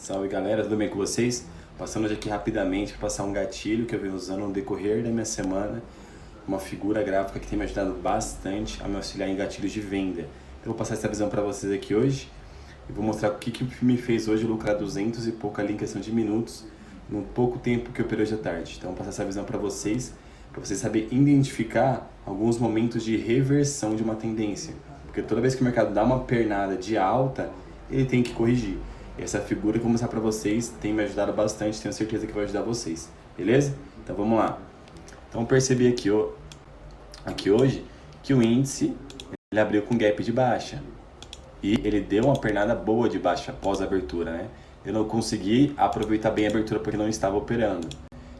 Salve galera, tudo bem com vocês? Passando hoje aqui rapidamente para passar um gatilho que eu venho usando no decorrer da minha semana, uma figura gráfica que tem me ajudado bastante a me auxiliar em gatilhos de venda. Então vou passar essa visão para vocês aqui hoje e vou mostrar o que me fez hoje lucrar 200 e pouco ali em questão de minutos, no pouco tempo que eu operei hoje à tarde. Então vou passar essa visão para vocês saberem identificar alguns momentos de reversão de uma tendência. Porque toda vez que o mercado dá uma pernada de alta, ele tem que corrigir. Essa figura que eu vou mostrar para vocês tem me ajudado bastante, tenho certeza que vai ajudar vocês, beleza? Então vamos lá. Então eu percebi aqui hoje que o índice ele abriu com gap de baixa e ele deu uma pernada boa de baixa após a abertura, né? Eu não consegui aproveitar bem a abertura porque não estava operando.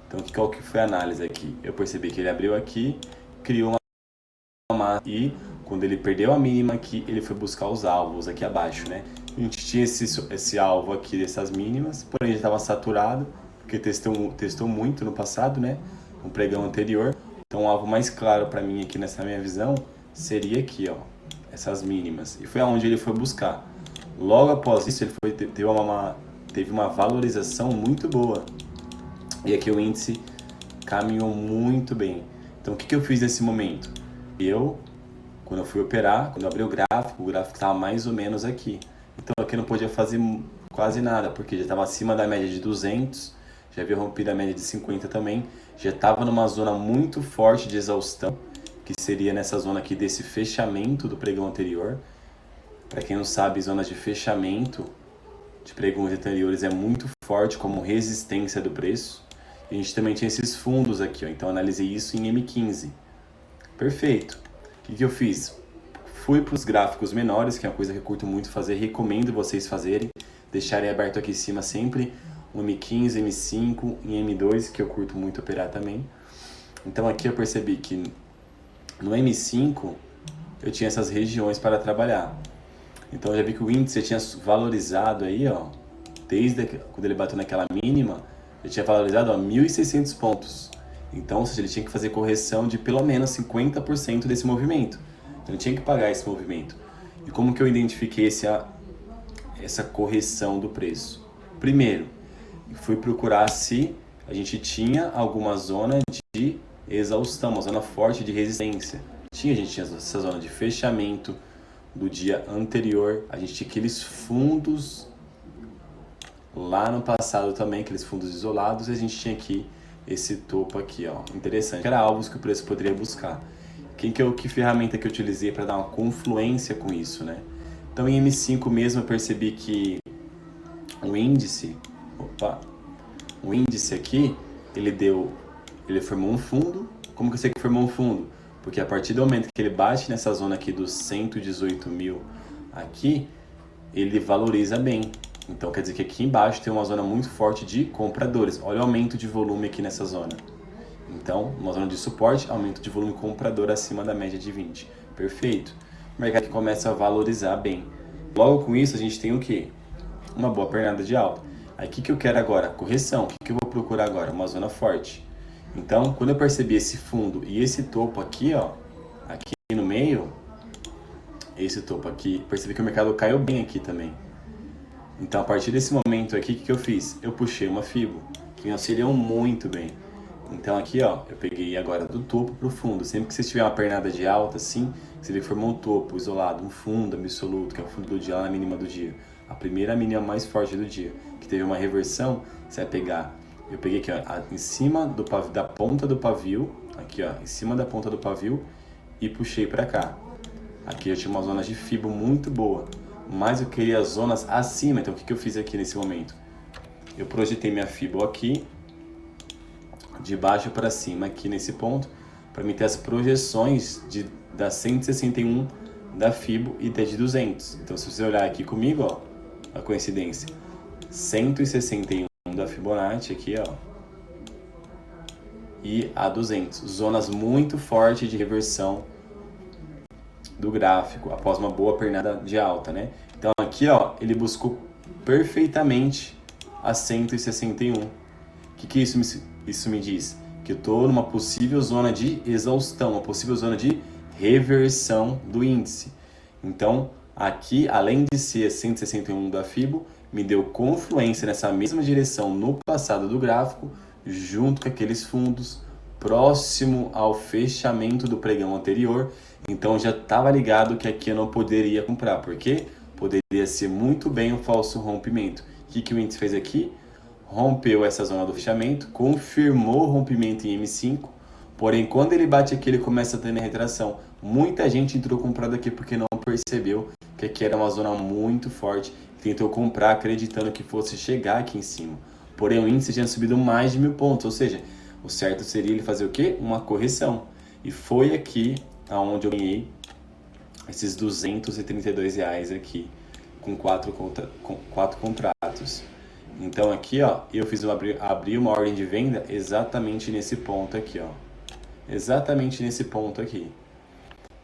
Então qual que foi a análise aqui? Eu percebi que ele abriu aqui, criou uma massa e quando ele perdeu a mínima aqui, ele foi buscar os alvos aqui abaixo, né? A gente tinha esse alvo aqui dessas mínimas, porém já estava saturado, porque testou muito no passado, né? No pregão anterior. Então o alvo mais claro para mim aqui nessa minha visão seria aqui, ó, essas mínimas. E foi aonde ele foi buscar. Logo após isso, ele teve uma valorização muito boa. E aqui o índice caminhou muito bem. Então o que eu fiz nesse momento? Quando eu fui operar, quando eu abri o gráfico estava mais ou menos aqui. Então aqui eu não podia fazer quase nada, porque já estava acima da média de 200, já havia rompido a média de 50 também, já estava numa zona muito forte de exaustão, que seria nessa zona aqui desse fechamento do pregão anterior. Para quem não sabe, zonas de fechamento de pregões anteriores é muito forte como resistência do preço. E a gente também tinha esses fundos aqui, ó, então eu analisei isso em M15. Perfeito. O que eu fiz? Fui para os gráficos menores, que é uma coisa que eu curto muito fazer, recomendo vocês fazerem. Deixarem aberto aqui em cima sempre um M15, M5 e M2, que eu curto muito operar também. Então aqui eu percebi que no M5 eu tinha essas regiões para trabalhar. Então eu já vi que o índice tinha valorizado aí, ó, desde quando ele bateu naquela mínima, ele tinha valorizado a 1.600 pontos. Então, ou seja, ele tinha que fazer correção de pelo menos 50% desse movimento. Então, ele tinha que pagar esse movimento. E como que eu identifiquei essa correção do preço? Primeiro, fui procurar se a gente tinha alguma zona de exaustão, uma zona forte de resistência. A gente tinha essa zona de fechamento do dia anterior. A gente tinha aqueles fundos lá no passado também, aqueles fundos isolados. E a gente tinha aqui esse topo aqui, ó, interessante. Que era alvos que o preço poderia buscar. Que ferramenta que eu utilizei para dar uma confluência com isso, né? Então em M5 mesmo eu percebi que o índice aqui, ele formou um fundo. Como que eu sei que formou um fundo? Porque a partir do momento que ele bate nessa zona aqui dos 118 mil aqui, ele valoriza bem. Então quer dizer que aqui embaixo tem uma zona muito forte de compradores. Olha o aumento de volume aqui nessa zona. Então, uma zona de suporte, aumento de volume comprador acima da média de 20. Perfeito. O mercado começa a valorizar bem. Logo com isso a gente tem o quê? Uma boa pernada de alta. Aí o que eu quero agora? Correção. O que eu vou procurar agora? Uma zona forte. Então, quando eu percebi esse fundo e esse topo aqui, ó, aqui no meio, esse topo aqui, percebi que o mercado caiu bem aqui também. Então, a partir desse momento aqui, o que eu fiz? Eu puxei uma Fibo, que me auxiliou muito bem. Então, aqui, ó, eu peguei agora do topo para o fundo. Sempre que você tiver uma pernada de alta, assim, você vê que formou um topo isolado, um fundo absoluto, que é o fundo do dia, lá na mínima do dia. A primeira mínima mais forte do dia, que teve uma reversão, você vai pegar. Eu peguei aqui, ó, em cima da ponta do pavio, aqui, ó, em cima da ponta do pavio, e puxei para cá. Aqui eu tinha uma zona de Fibo muito boa. Mas eu queria as zonas acima, então o que eu fiz aqui nesse momento? Eu projetei minha Fibo aqui, de baixo para cima, aqui nesse ponto, para me ter as projeções da 161 da Fibo e da de 200. Então se você olhar aqui comigo, ó, a coincidência, 161 da Fibonacci aqui, ó, e a 200. Zonas muito fortes de reversão do gráfico após uma boa pernada de alta, né? Então aqui, ó, ele buscou perfeitamente a 161. O que isso me diz? Que eu estou numa possível zona de exaustão, uma possível zona de reversão do índice. Então aqui, além de ser 161 da Fibo, me deu confluência nessa mesma direção no passado do gráfico, junto com aqueles fundos, próximo ao fechamento do pregão anterior. Então já estava ligado que aqui eu não poderia comprar, porque poderia ser muito bem um falso rompimento. O que o índice fez aqui? Rompeu essa zona do fechamento, confirmou o rompimento em M5, porém quando ele bate aqui ele começa a ter retração. Muita gente entrou comprado aqui porque não percebeu que aqui era uma zona muito forte, tentou comprar acreditando que fosse chegar aqui em cima. Porém o índice tinha subido mais de 1000 pontos, ou seja, o certo seria ele fazer o quê? Uma correção. E foi aqui aonde eu ganhei esses R$232 aqui, com quatro contratos. Então aqui, ó, eu abri uma ordem de venda exatamente nesse ponto aqui, ó. Exatamente nesse ponto aqui.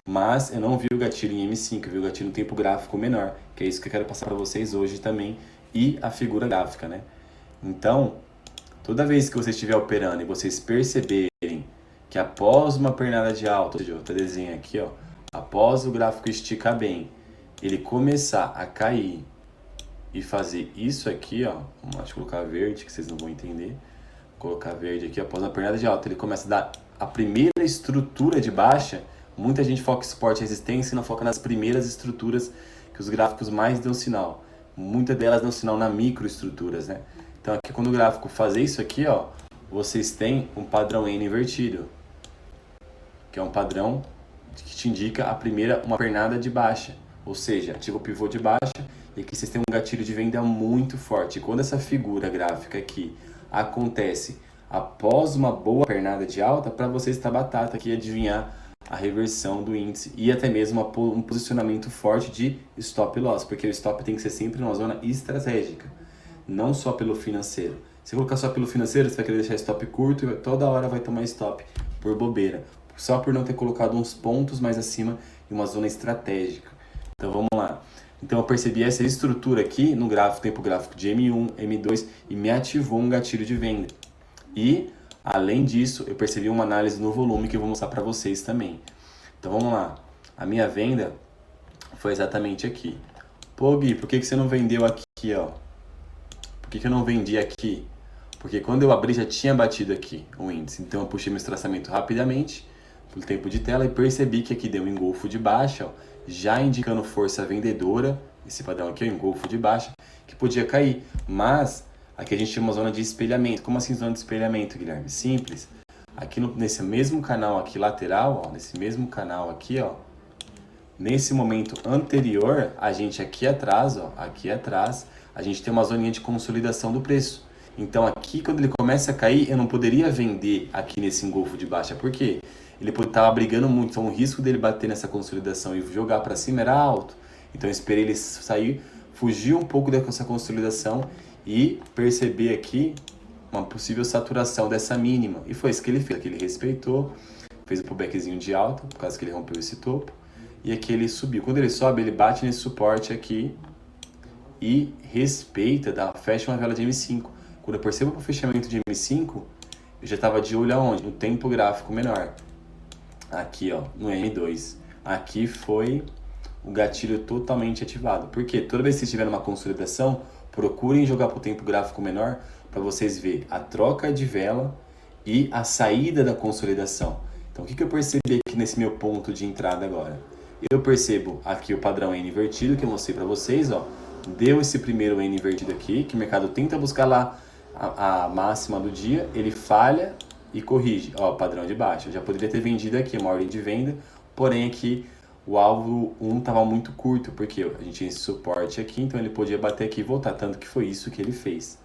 Mas eu não vi o gatilho em M5, eu vi o gatilho no tempo gráfico menor, que é isso que eu quero passar para vocês hoje também, e a figura gráfica, né? Então, toda vez que você estiver operando e vocês perceberem que após uma pernada de alta, ou seja, outra desenho aqui, ó, após o gráfico esticar bem, ele começar a cair e fazer isso aqui, ó, vamos colocar verde, que vocês não vão entender, vou colocar verde aqui, após uma pernada de alta, ele começa a dar a primeira estrutura de baixa. Muita gente foca em suporte e resistência e não foca nas primeiras estruturas que os gráficos mais dão sinal. Muitas delas dão sinal na microestruturas, né? Então aqui quando o gráfico fazer isso aqui, ó, vocês têm um padrão N invertido, que é um padrão que te indica uma pernada de baixa, ou seja, ativa o pivô de baixa e aqui vocês têm um gatilho de venda muito forte. E quando essa figura gráfica aqui acontece após uma boa pernada de alta, para vocês está batata aqui adivinhar a reversão do índice e até mesmo um posicionamento forte de stop loss, porque o stop tem que ser sempre numa zona estratégica, não só pelo financeiro. Se colocar só pelo financeiro, você vai querer deixar stop curto e toda hora vai tomar stop por bobeira, só por não ter colocado uns pontos mais acima em uma zona estratégica. Então vamos lá. Então eu percebi essa estrutura aqui no gráfico, tempo gráfico de M1, M2 e me ativou um gatilho de venda. E além disso, eu percebi uma análise no volume que eu vou mostrar para vocês também. Então vamos lá. A minha venda foi exatamente aqui. Pô, Gui, por que você não vendeu aqui, ó? Por que eu não vendi aqui? Porque quando eu abri já tinha batido aqui o índice. Então eu puxei meu traçamento rapidamente pelo tempo de tela e percebi que aqui deu um engolfo de baixa, ó, já indicando força vendedora. Esse padrão aqui é o engolfo de baixa, que podia cair. Mas aqui a gente tem uma zona de espelhamento. Como assim zona de espelhamento, Guilherme? Simples. Aqui nesse mesmo canal aqui lateral, ó, nesse mesmo canal aqui, ó, nesse momento anterior, a gente aqui atrás, ó, aqui atrás, a gente tem uma zoninha de consolidação do preço. Então aqui quando ele começa a cair, eu não poderia vender aqui nesse engolfo de baixa. Por quê? Ele estava brigando muito, então o risco dele bater nessa consolidação e jogar para cima era alto. Então eu esperei ele sair, fugir um pouco dessa consolidação e perceber aqui uma possível saturação dessa mínima. E foi isso que ele fez. Aqui ele respeitou, fez o pullbackzinho de alta, por causa que ele rompeu esse topo. E aqui ele subiu. Quando ele sobe, ele bate nesse suporte aqui e respeita, fecha uma vela de M5. Quando eu percebo o fechamento de M5, eu já estava de olho aonde? No tempo gráfico menor. Aqui, ó, no M2. Aqui foi o gatilho totalmente ativado. Porque toda vez que vocês tiverem uma consolidação, procurem jogar para o tempo gráfico menor para vocês verem a troca de vela e a saída da consolidação. Então, o que eu percebi aqui nesse meu ponto de entrada agora? Eu percebo aqui o padrão N invertido que eu mostrei para vocês, ó. Deu esse primeiro N invertido aqui, que o mercado tenta buscar lá a máxima do dia, ele falha e corrige. Ó, padrão de baixa. Eu já poderia ter vendido aqui uma ordem de venda, porém aqui o alvo 1 estava muito curto, porque a gente tinha esse suporte aqui, então ele podia bater aqui e voltar, tanto que foi isso que ele fez.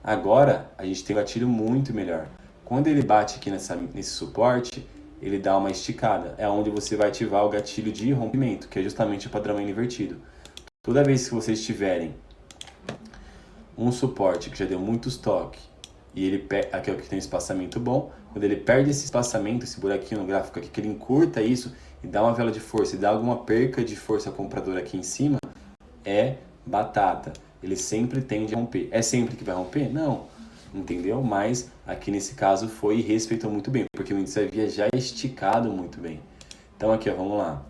Agora, a gente tem um gatilho muito melhor. Quando ele bate aqui nesse suporte, ele dá uma esticada. É onde você vai ativar o gatilho de rompimento, que é justamente o padrão N invertido. Toda vez que vocês tiverem um suporte que já deu muito estoque, e ele aqui é o que tem um espaçamento bom, quando ele perde esse espaçamento, esse buraquinho no gráfico aqui, que ele encurta isso e dá uma vela de força e dá alguma perca de força compradora aqui em cima, é batata. Ele sempre tende a romper. É sempre que vai romper? Não. Entendeu? Mas aqui nesse caso foi e respeitou muito bem, porque o índice havia já esticado muito bem. Então aqui, ó, vamos lá.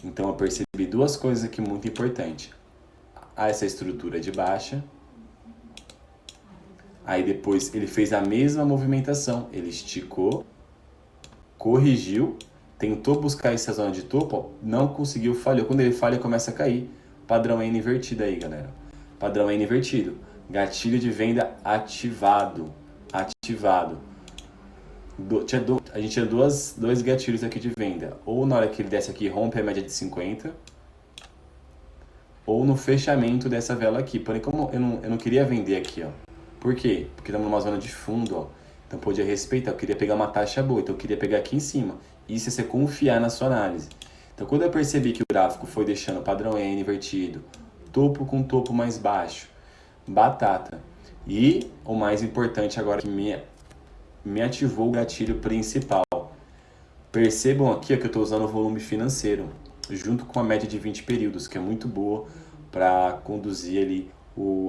Então eu percebi duas coisas aqui muito importantes. a essa estrutura de baixa. Aí depois ele fez a mesma movimentação, ele esticou, corrigiu, tentou buscar essa zona de topo, ó, não conseguiu, falhou. Quando ele falha, começa a cair. Padrão N invertido aí, galera. Padrão N invertido. Gatilho de venda ativado. Ativado. A gente tinha dois gatilhos aqui de venda. Ou na hora que ele desce aqui, rompe a média de 50. Ou no fechamento dessa vela aqui. Porém, como eu não queria vender aqui, ó. Por quê? Porque estamos numa zona de fundo, ó. Então podia respeitar, eu queria pegar uma taxa boa, então eu queria pegar aqui em cima. Isso é você confiar na sua análise. Então quando eu percebi que o gráfico foi deixando o padrão N invertido, topo com topo mais baixo, batata. E o mais importante agora que me ativou o gatilho principal. Percebam aqui ó, que eu estou usando o volume financeiro, junto com a média de 20 períodos, que é muito boa para conduzir ali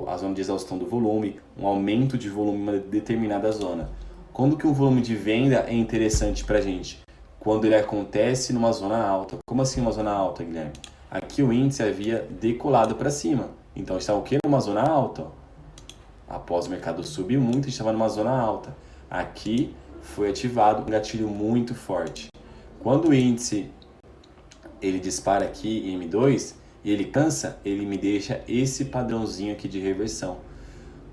a zona de exaustão do volume, um aumento de volume em uma determinada zona. Quando que um volume de venda é interessante para a gente? Quando ele acontece numa zona alta. Como assim uma zona alta, Guilherme? Aqui o índice havia decolado para cima. Então estava o quê? Numa zona alta. Após o mercado subir muito, a gente estava numa zona alta. Aqui foi ativado um gatilho muito forte. Quando o índice ele dispara aqui em M2 e ele cansa, ele me deixa esse padrãozinho aqui de reversão.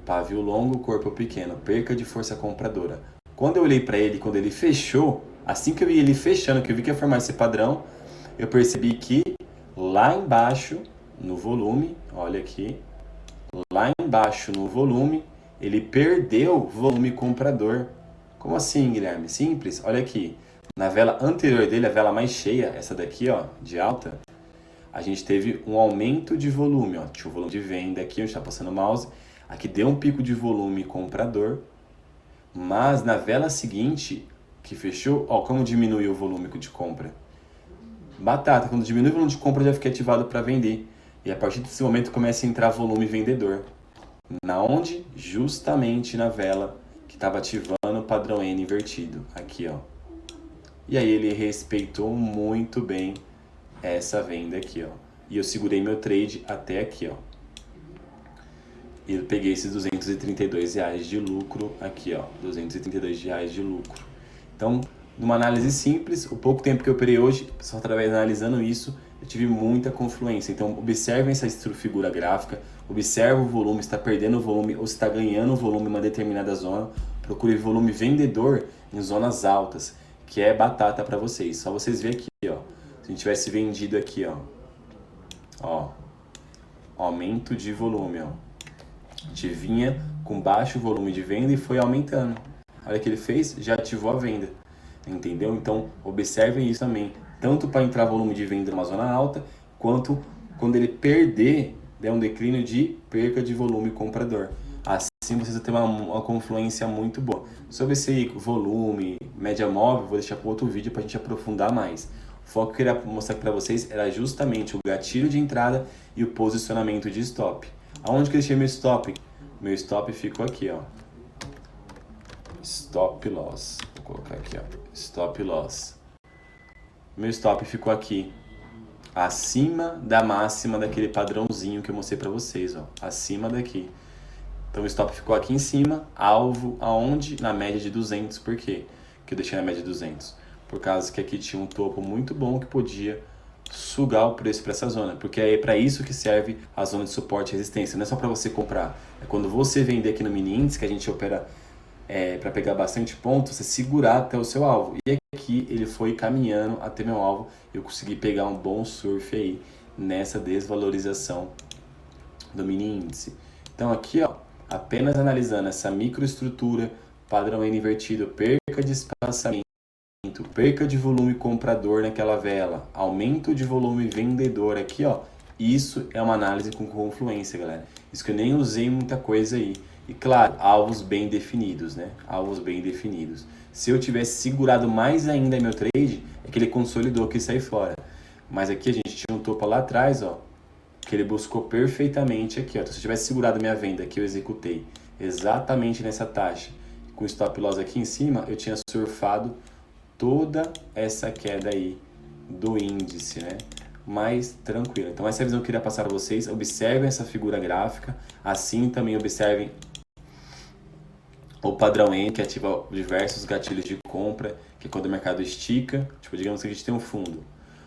Pavio longo, corpo pequeno, perca de força compradora. Quando eu olhei para ele, quando ele fechou, assim que eu vi ele fechando, que eu vi que ia formar esse padrão, eu percebi que lá embaixo, no volume, olha aqui, lá embaixo no volume, ele perdeu volume comprador. Como assim, Guilherme? Simples, olha aqui. Na vela anterior dele, a vela mais cheia, essa daqui, ó, de alta, a gente teve um aumento de volume, ó. Tinha o volume de venda aqui, onde está passando o mouse. Aqui deu um pico de volume comprador, mas na vela seguinte, que fechou, ó, como diminuiu o volume de compra. Batata, quando diminui o volume de compra, já fica ativado para vender. E a partir desse momento começa a entrar volume vendedor. Na onde? Justamente na vela que estava ativando o padrão N invertido. Aqui, ó. E aí ele respeitou muito bem essa venda aqui, ó. E eu segurei meu trade até aqui, ó. E eu peguei esses R$232 de lucro aqui, ó. R$232 de lucro. Então, numa análise simples, o pouco tempo que eu operei hoje, só através analisando isso, eu tive muita confluência. Então, observem essa figura gráfica, observe o volume, se está perdendo volume ou se está ganhando volume em uma determinada zona. Procure volume vendedor em zonas altas, que é batata para vocês. Só vocês verem aqui, ó. Se a gente tivesse vendido aqui, ó. Ó. Aumento de volume, ó. A gente vinha com baixo volume de venda e foi aumentando. Olha o que ele fez, já ativou a venda. Entendeu? Então, observem isso também. Tanto para entrar volume de venda numa zona alta, quanto quando ele perder, der um declínio de perca de volume comprador. Assim vocês vão ter uma confluência muito boa. Sobre esse volume, média móvel, vou deixar para outro vídeo para a gente aprofundar mais. O foco que eu queria mostrar para vocês era justamente o gatilho de entrada e o posicionamento de stop. Aonde que eu deixei meu stop? Meu stop ficou aqui, ó. Stop loss. Vou colocar aqui, ó. Stop loss. Meu stop ficou aqui, acima da máxima daquele padrãozinho que eu mostrei para vocês, ó. Acima daqui. Então o stop ficou aqui em cima, alvo aonde? Na média de 200. Por quê que eu deixei na média de 200? Por causa que aqui tinha um topo muito bom que podia sugar o preço para essa zona, porque é para isso que serve a zona de suporte e resistência, não é só para você comprar, é quando você vender aqui no mini índice, que a gente opera para pegar bastante ponto, você segurar até o seu alvo. E aqui ele foi caminhando até meu alvo, eu consegui pegar um bom surf aí nessa desvalorização do mini índice. Então aqui, ó, apenas analisando essa microestrutura, padrão N invertido, perca de espaçamento, perca de volume comprador naquela vela, aumento de volume vendedor aqui, ó. Isso é uma análise com confluência, galera. Isso que eu nem usei muita coisa aí. E claro, alvos bem definidos, né? Alvos bem definidos. Se eu tivesse segurado mais ainda meu trade, é que ele consolidou que sair fora. Mas aqui a gente tinha um topo lá atrás, ó, que ele buscou perfeitamente aqui, ó. Então, se eu tivesse segurado minha venda que eu executei exatamente nessa taxa, com stop loss aqui em cima, eu tinha surfado toda essa queda aí do índice, né? mais tranquila. Então essa é a visão que eu queria passar para vocês. Observem essa figura gráfica, assim também observem o padrão N, que ativa diversos gatilhos de compra, que é quando o mercado estica, tipo, digamos que a gente tem um fundo.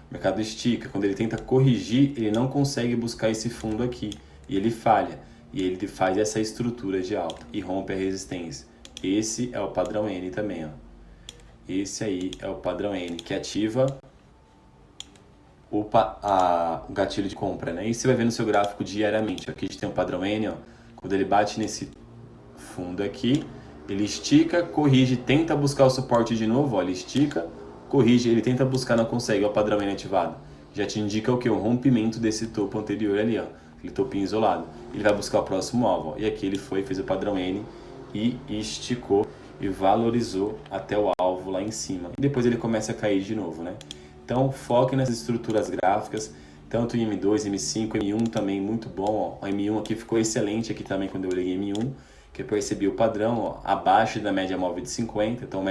O mercado estica, quando ele tenta corrigir, ele não consegue buscar esse fundo aqui, e ele falha. E ele faz essa estrutura de alta e rompe a resistência. Esse é o padrão N também, ó. Esse aí é o padrão N, que ativa o gatilho de compra, né? E você vai ver no seu gráfico diariamente. Aqui a gente tem o padrão N, ó. Quando ele bate nesse fundo aqui, ele estica, corrige, tenta buscar o suporte de novo, ó, ele estica, corrige, ele tenta buscar, não consegue, ó, o padrão N ativado. Já te indica o que? O rompimento desse topo anterior ali, ó, aquele topinho isolado. Ele vai buscar o próximo alvo, ó, e aqui ele foi, fez o padrão N e esticou e valorizou até o alvo lá em cima. E depois ele começa a cair de novo, né? Então, foque nessas estruturas gráficas, tanto em M2, M5, M1 também muito bom, ó. O M1 aqui ficou excelente aqui também quando eu olhei M1, que eu percebi o padrão, ó, abaixo da média móvel de 50, então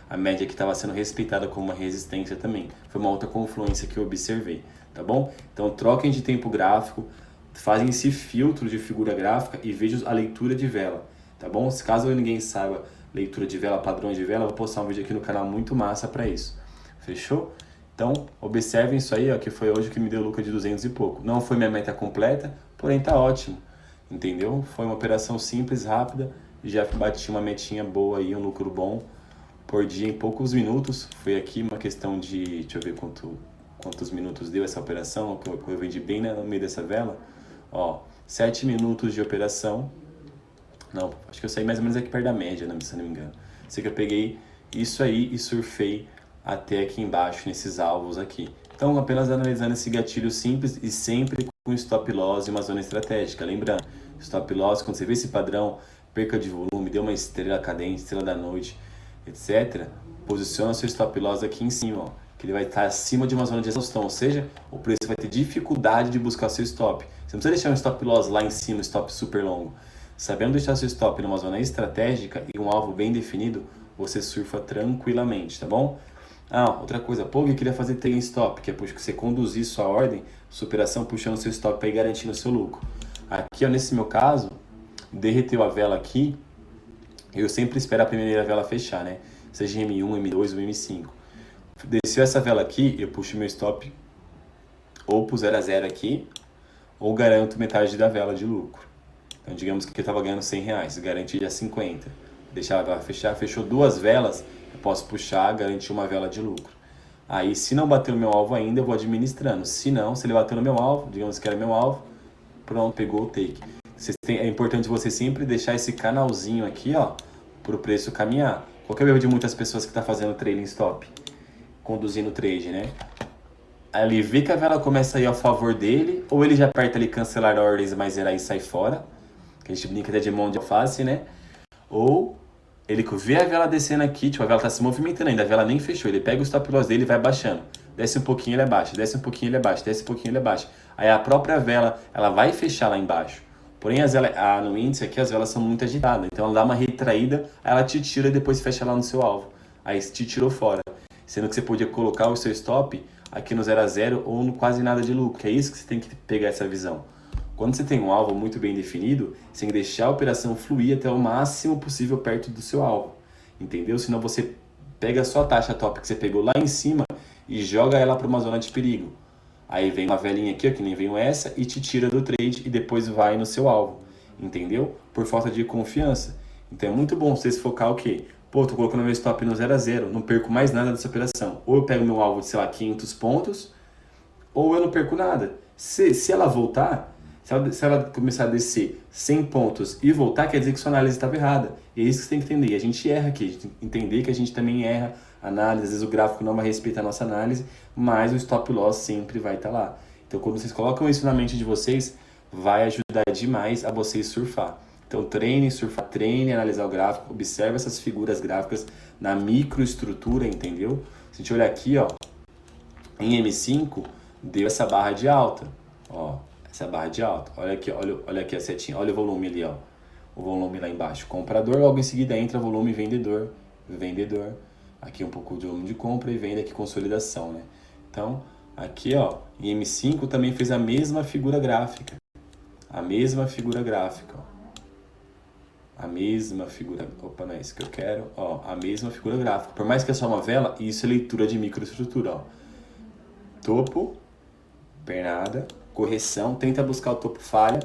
a média que estava sendo respeitada como uma resistência também. Foi uma outra confluência que eu observei, tá bom? Então troquem de tempo gráfico, fazem esse filtro de figura gráfica e vejam a leitura de vela, tá bom? Se caso ninguém saiba leitura de vela, padrões de vela, eu vou postar um vídeo aqui no canal muito massa para isso, fechou? Então observem isso aí, ó, que foi hoje que me deu lucro de 200 e pouco. Não foi minha meta completa, porém tá ótimo. Entendeu? Foi uma operação simples, rápida, já bati uma metinha boa aí, um lucro bom por dia em poucos minutos. Foi aqui uma questão de, deixa eu ver quantos minutos deu essa operação, que eu vendi bem no meio dessa vela. Ó, 7 minutos de operação. Não, acho que eu saí mais ou menos aqui perto da média, se não me engano. Sei que eu peguei isso aí e surfei até aqui embaixo, nesses alvos aqui. Então, apenas analisando esse gatilho simples e sempre com stop loss e uma zona estratégica. Lembrando, stop loss, quando você vê esse padrão, perca de volume, deu uma estrela cadente, estrela da noite, etc., posiciona seu stop loss aqui em cima, ó, que ele vai estar acima de uma zona de exaustão, ou seja, o preço vai ter dificuldade de buscar seu stop. Você não precisa deixar um stop loss lá em cima, um stop super longo. Sabendo deixar seu stop numa zona estratégica e um alvo bem definido, você surfa tranquilamente, tá bom? Ah, outra coisa, pô, eu queria fazer trailing stop, que é você conduzir sua ordem, sua operação puxando seu stop para ir garantindo o seu lucro. Aqui, ó, nesse meu caso, derreteu a vela aqui, eu sempre espero a primeira vela fechar, né? Seja M1, M2 ou M5. Desceu essa vela aqui, eu puxo meu stop ou pro 0 a 0 aqui, ou garanto metade da vela de lucro. Então, digamos que eu estava ganhando R$100, garanti já 50. Deixar a vela fechar, fechou duas velas, eu posso puxar, garantir uma vela de lucro. Aí, se não bater no meu alvo ainda, eu vou administrando. Se não, se ele bater no meu alvo, digamos que era meu alvo, pronto, pegou o take. É importante você sempre deixar esse canalzinho aqui, ó, para o preço caminhar. Qual que é o erro de muitas pessoas que estão fazendo trailing stop? Conduzindo trade, né? Aí ele vê que a vela começa a ir a favor dele, ou ele já aperta ali cancelar ordens, mas zerar e sai fora. Que a gente brinca até de mão de alface, né? Ou ele vê a vela descendo aqui, tipo, a vela tá se movimentando ainda, a vela nem fechou. Ele pega o stop loss dele e vai baixando. Desce um pouquinho, ele abaixa, desce um pouquinho, ele abaixa, desce um pouquinho, ele abaixa. Aí a própria vela, ela vai fechar lá embaixo. Porém, no índice aqui, as velas são muito agitadas. Então ela dá uma retraída, aí ela te tira e depois fecha lá no seu alvo. Aí te tirou fora. Sendo que você podia colocar o seu stop aqui no 0 a 0 ou no quase nada de lucro. Que é isso que você tem que pegar essa visão. Quando você tem um alvo muito bem definido, você tem que deixar a operação fluir até o máximo possível perto do seu alvo. Entendeu? Senão você pega a sua taxa top que você pegou lá em cima e joga ela para uma zona de perigo. Aí vem uma velinha aqui, ó, que nem veio essa, e te tira do trade e depois vai no seu alvo. Entendeu? Por falta de confiança. Então é muito bom você se focar o quê? Pô, tô colocando meu stop no 0 a 0, não perco mais nada dessa operação. Ou eu pego meu alvo de, sei lá, 500 pontos, ou eu não perco nada. Se ela voltar, se ela começar a descer 100 pontos e voltar, quer dizer que sua análise estava errada. E é isso que você tem que entender. A gente erra aqui, a gente tem que entender que a gente também erra a análise. Às vezes o gráfico não vai respeitar a nossa análise, mas o stop loss sempre vai estar lá. Então quando vocês colocam isso na mente de vocês, vai ajudar demais a vocês surfar. Então treine, surfar, treine, analisar o gráfico, observe essas figuras gráficas na microestrutura, entendeu? Se a gente olhar aqui, ó, em M5, deu essa barra de alta, ó, essa barra de alta. Olha aqui a setinha, olha o volume ali, ó, o volume lá embaixo. Comprador, logo em seguida entra volume vendedor, vendedor. Aqui um pouco de volume de compra e venda aqui consolidação, né? Então, Aqui, ó, em M5 também fez a mesma figura gráfica. A mesma figura gráfica, ó. A mesma figura... Opa, não é isso que eu quero. Ó, a mesma figura gráfica. Por mais que é só uma vela, isso é leitura de microestrutura, ó. Topo, pernada, correção. Tenta buscar o topo falha,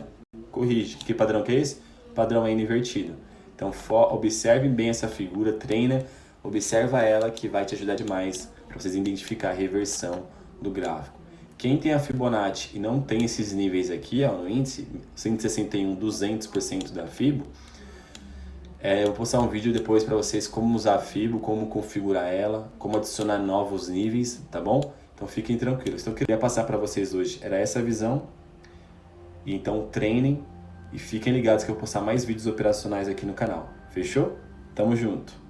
corrige. Que padrão que é esse? Padrão ainda invertido. Então, observe bem essa figura, treina, observa ela que vai te ajudar demais para vocês identificar a reversão do gráfico. Quem tem a Fibonacci e não tem esses níveis aqui, ó, no índice, 161, 200% da Fibo, eu vou postar um vídeo depois para vocês como usar a Fibo, como configurar ela, como adicionar novos níveis, tá bom? Então fiquem tranquilos. Então eu queria passar para vocês hoje, era essa visão. E então treinem e fiquem ligados que eu vou postar mais vídeos operacionais aqui no canal. Fechou? Tamo junto!